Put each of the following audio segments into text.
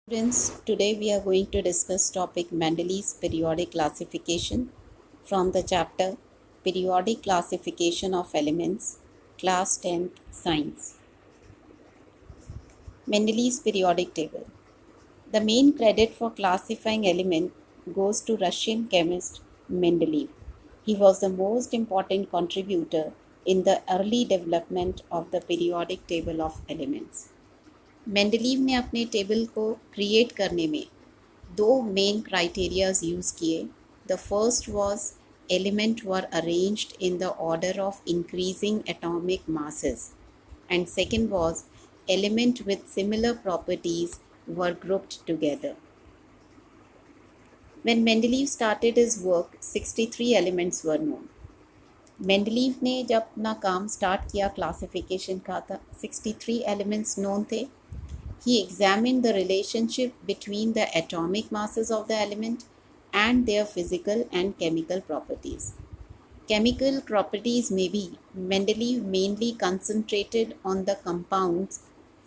Students, today we are going to discuss topic Mendeleev's periodic classification from the chapter Periodic Classification of Elements, Class 10th Science. Mendeleev's periodic table. The main credit for classifying element goes to Russian chemist Mendeleev. He was the most important contributor in the early development of the periodic table of elements. Mendeleev ने अपने table को create करने में दो main criterias use किए. The first was element were arranged in the order of increasing atomic masses and second was element with similar properties were grouped together. When Mendeleev started his work, 63 elements were known. Mendeleev ने जब अपना काम start किया classification का था 63 elements known थे. He examined the relationship between the atomic masses of the element and their physical and chemical properties. Chemical properties may be. Mendeleev mainly concentrated on the compounds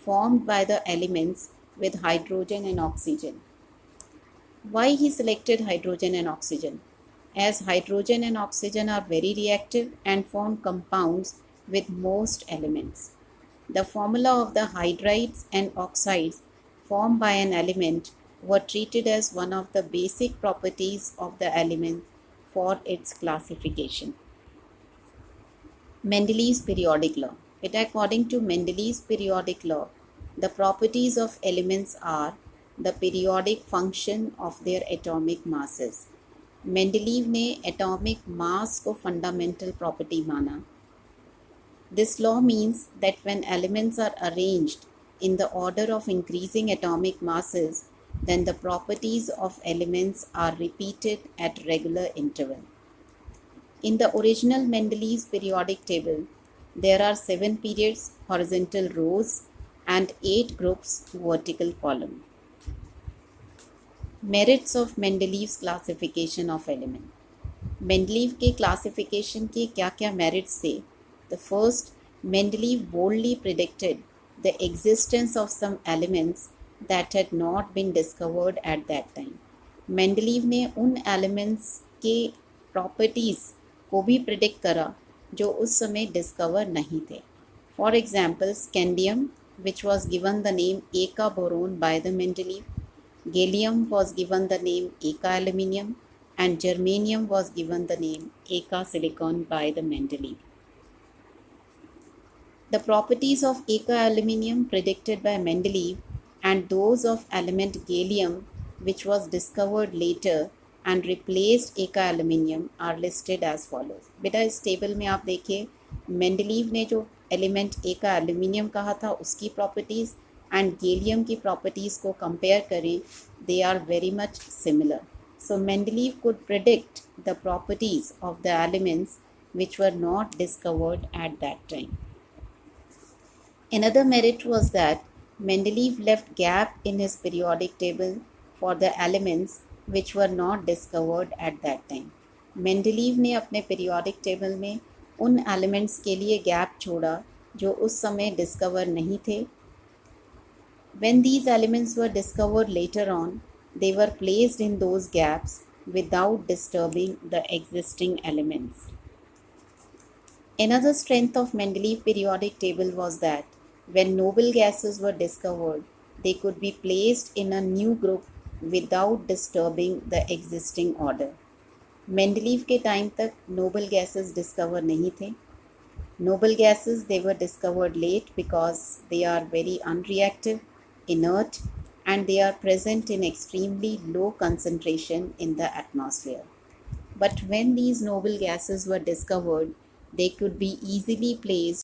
formed by the elements with hydrogen and oxygen. Why he selected hydrogen and oxygen? As hydrogen and oxygen are very reactive and form compounds with most elements. The formula of the hydrides and oxides formed by an element were treated as one of the basic properties of the element for its classification. Mendeleev's periodic law. According to Mendeleev's periodic law, the properties of elements are the periodic function of their atomic masses. Mendeleev ने atomic mass को fundamental property माना. This law means that when elements are arranged in the order of increasing atomic masses, then the properties of elements are repeated at regular interval. In the original Mendeleev's periodic table, there are 7 periods, horizontal rows, and 8 groups, vertical column. Merits of Mendeleev's classification of element. Mendeleev के classification के क्या merits थे? The first, Mendeleev boldly predicted the existence of some elements that had not been discovered at that time. Mendeleev ने उन elements के properties को भी predict करा जो उस समय discover नहीं थे. For example, scandium, which was given the name Eka boron by the Mendeleev, gallium was given the name Eka aluminium, and germanium was given the name Eka silicon by the Mendeleev. The properties of Eka aluminium predicted by Mendeleev and those of element gallium, which was discovered later and replaced Eka aluminium, are listed as follows. बेटा इस table में आप देखिए Mendeleev ने जो element एका aluminium कहा था उसकी प्रॉपर्टीज़ एंड गैलियम की प्रॉपर्टीज़ को कंपेयर करें, they are very much similar. So Mendeleev could predict the properties of the elements which were not discovered at that time. Another merit was that Mendeleev left gap in his periodic table for the elements which were not discovered at that time. Mendeleev ने अपने periodic table में उन elements के लिए gap छोड़ा जो उस समय discover नहीं थे. When these elements were discovered later on, they were placed in those gaps without disturbing the existing elements. Another strength of Mendeleev periodic table was that when noble gases were discovered, they could be placed in a new group without disturbing the existing order. Mendeleev के time तक noble gases discover नहीं थे. Noble gases, they were discovered late because they are very unreactive, inert, and they are present in extremely low concentration in the atmosphere. But when these noble gases were discovered, they could be easily placed